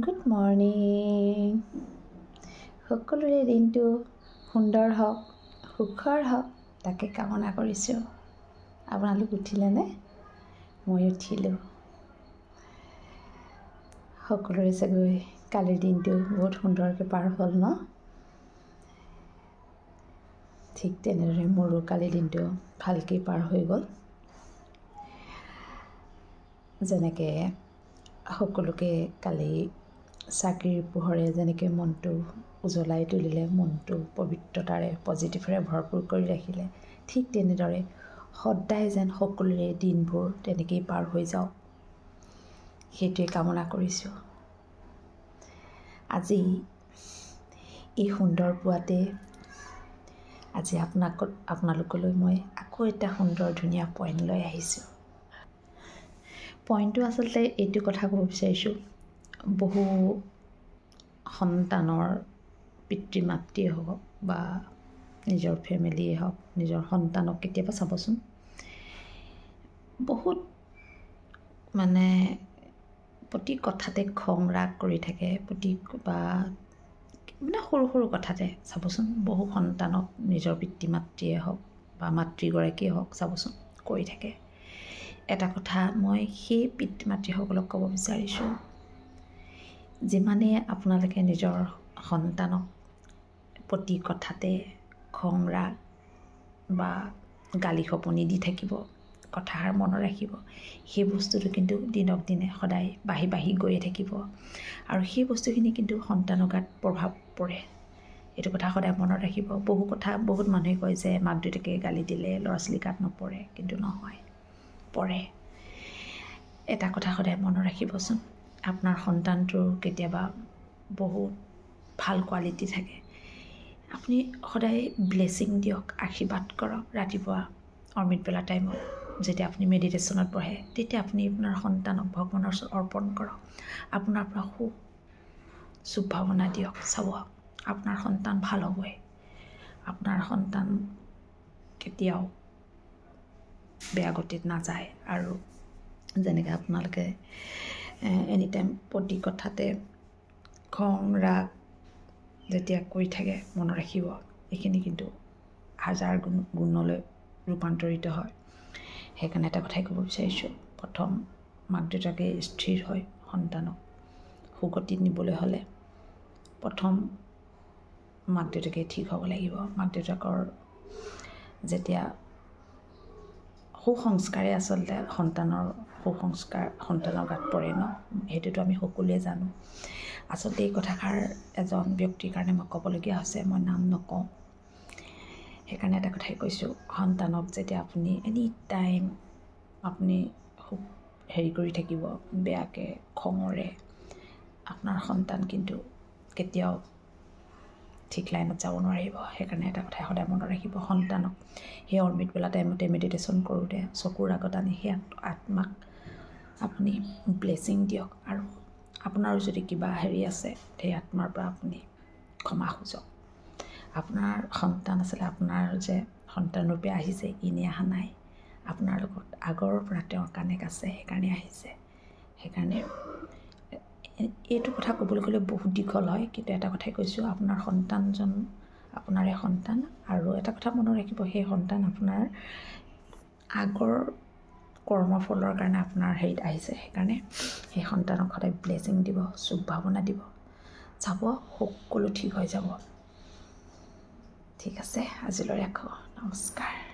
Good morning. সকলোৰে দিনটো সুন্দৰ হওক, সুখৰ হওক তাকে কামনা কৰিছোঁ। আপোনালোক উঠিলেনে? মই উঠিলোঁ। সকলোৰে চাগৈ কালিৰ দিনটো বহুত সুন্দৰকৈ পাৰ হ'ল ন? ঠিক তেনেদৰে মোৰো কালিৰ দিনটো ভালকৈ পাৰ হৈ গ'ল। যেনেকৈ সকলোকে কালি চাকিৰ পোহৰে যেনেকৈ মনটো উজ্বলাই তুলিলে, মনটো পবিত্ৰতাৰে পজিটিভেৰে ভৰপূৰ কৰি ৰাখিলে, ঠিক তেনেদৰে সদায় যেন সকলোৰে দিনবোৰ তেনেকেই পাৰ হৈ যাওক, সেইটোৱে কামনা কৰিছোঁ। আজি এই সুন্দৰ পুৱাতে আজি আপোনালোকলৈ মই আকৌ এটা সুন্দৰ ধুনীয়া পইণ্ট লৈ আহিছোঁ। পইণ্টটো আচলতে এইটো কথা ক'ব বিচাৰিছোঁ, বহু সন্তানৰ পিতৃ মাতৃয়ে হওক বা নিজৰ ফেমিলিয়ে হওক, নিজৰ সন্তানক কেতিয়াবা চাবচোন বহুত প্ৰতি কথাতে খং ৰাগ কৰি থাকে, সৰু সৰু কথাতে চাবচোন বহু সন্তানক নিজৰ পিতৃ মাতৃয়ে হওক বা মাতৃগৰাকীয়ে হওক চাবচোন কৰি থাকে। এটা কথা মই সেই পিতৃ মাতৃসকলক ক'ব বিচাৰিছোঁ, যিমানেই আপোনালোকে নিজৰ সন্তানক প্ৰতি কথাতে খং ৰাগ বা গালি শপনি দি থাকিব, কথাষাৰ মনত ৰাখিব, সেই বস্তুটো কিন্তু দিনক দিনে সদায় বাঢ়ি বাঢ়ি গৈয়ে থাকিব আৰু সেই বস্তুখিনি কিন্তু সন্তানৰ গাত প্ৰভাৱ পৰে। এইটো কথা সদায় মনত ৰাখিব। বহুত মানুহে কয় যে মাক দেউতাকে গালি দিলে ল'ৰা ছোৱালী গাত নপৰে, কিন্তু নহয়, পৰে। এটা কথা সদায় মনত ৰাখিবচোন, আপোনাৰ সন্তানটোৰ কেতিয়াবা বহুত ভাল কোৱালিটি থাকে, আপুনি সদায় ব্লেছিং দিয়ক, আশীৰ্বাদ কৰক। ৰাতিপুৱা অমৃত বেলা টাইমত যেতিয়া আপুনি মেডিটেশ্যনত বহে, তেতিয়া আপুনি আপোনাৰ সন্তানক ভগৱানৰ ওচৰত অৰ্পণ কৰক, আপোনাৰ পৰা শুভ ভাৱনা দিয়ক। চাব আপোনাৰ সন্তান ভাল হ'বই। আপোনাৰ সন্তান কেতিয়াও বেয়া গতিত নাযায়। আৰু যেনেকৈ আপোনালোকে এনিটাইম প্ৰতি কথাতে খং ৰাগ যেতিয়া কৰি থাকে, মনত ৰাখিব এইখিনি কিন্তু হাজাৰ গুণলৈ ৰূপান্তৰিত হয়। সেইকাৰণে এটা কথাই ক'ব বিচাৰিছোঁ, প্ৰথম মাক দেউতাকে স্থিৰ হৈ সন্তানক সুগতিত নিবলৈ হ'লে প্ৰথম মাক দেউতাকে ঠিক হ'ব লাগিব। মাক দেউতাকৰ যেতিয়া সুসংস্কাৰে আচলতে সন্তানৰ গাত পৰে ন, সেইটোতো আমি সকলোৱে জানো। আচলতে এই কথাষাৰ এজন ব্যক্তিৰ কাৰণে মই ক'বলগীয়া হৈছে, মই নাম নকওঁ। সেইকাৰণে এটা কথাই কৈছোঁ, সন্তানক যেতিয়া আপুনি এনি টাইম আপুনি খুব কৰি থাকিব বেয়াকৈ খঙৰে, আপোনাৰ সন্তান কিন্তু কেতিয়াও ঠিক লাইনত যাব নোৱাৰিব। সেইকাৰণে এটা কথাই সদায় মনত ৰাখিব, সন্তানক সেই অমৃত বেলা টাইমতে মেডিটেশ্যন কৰোঁতে চকুৰ আগত আনি সেই আত্মাক আপুনি ব্লেছিং দিয়ক। আৰু আপোনাৰ যদি কিবা আছে, সেই আত্মাৰ পৰা আপুনি ক্ষমা খুজক। আপোনাৰ সন্তান আছিলে, আপোনাৰ যে সন্তান ৰূপে আহিছে, এনেই অহা নাই, আপোনাৰ লগত আগৰ পৰা তেওঁৰ কানেক্ট আছে, সেইকাৰণে আহিছে। সেইকাৰণে এইটো কথা ক'বলৈ গ'লে বহুত দীঘল হয়, কিন্তু এটা কথাই কৈছোঁ, আপোনাৰ সন্তানজন আপোনাৰে সন্তান। আৰু এটা কথা মনত ৰাখিব, সেই সন্তান আপোনাৰ আগৰ কৰ্মফলৰ কাৰণে আপোনাৰ হেৰিত আহিছে। সেইকাৰণে সেই সন্তানক সদায় ব্লেছিং দিব, শুভ ভাৱনা দিব, চাব সকলো ঠিক হৈ যাব। ঠিক আছে, আজিলৈ ৰাখোঁ। নমস্কাৰ।